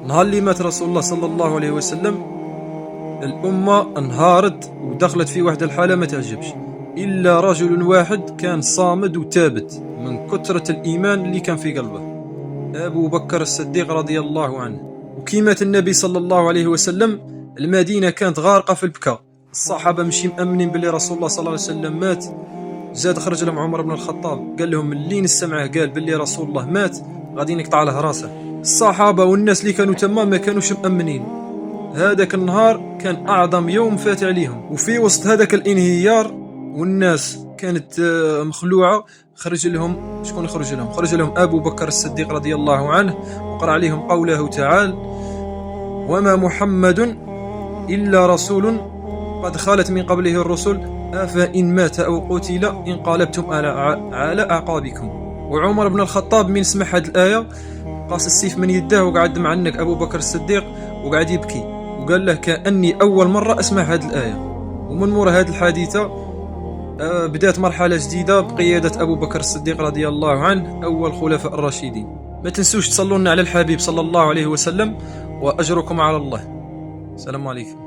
نهار اللي مات رسول الله صلى الله عليه وسلم الأمة انهارت ودخلت في واحد الحالة ما تعجبش، إلا رجل واحد كان صامد وثابت من كثرة الإيمان اللي كان في قلبه، أبو بكر الصديق رضي الله عنه. وكي مات النبي صلى الله عليه وسلم المدينة كانت غارقة في البكاء، الصحابة مشي مأمنين باللي رسول الله صلى الله عليه وسلم مات. زاد خرج لهم عمر بن الخطاب قال لهم اللي نسمعه قال باللي رسول الله مات غادي نقطع له راسه. الصحابة والناس اللي كانوا تما ما كانوش مأمنين. هذاك النهار كان أعظم يوم فات عليهم، وفي وسط هذاك الانهيار والناس كانت مخلوعة خرج لهم شكون؟ خرج لهم أبو بكر الصديق رضي الله عنه وقرأ عليهم قوله تعالى: وما محمد إلا رسول قد خالت من قبله الرسل أفإن مات أو قتل انقلبتم على أعقابكم. وعمر بن الخطاب من سمع هذه الآية قاس السيف من يده وقعد معنك أبو بكر الصديق وقعد يبكي، وقال له كأني أول مرة أسمع هذه الآية. ومن مور هذه الحادثة بدأت مرحلة جديدة بقيادة أبو بكر الصديق رضي الله عنه أول خلفاء الراشدين. ما تنسوش تصلون على الحبيب صلى الله عليه وسلم، وأجركم على الله. السلام عليكم.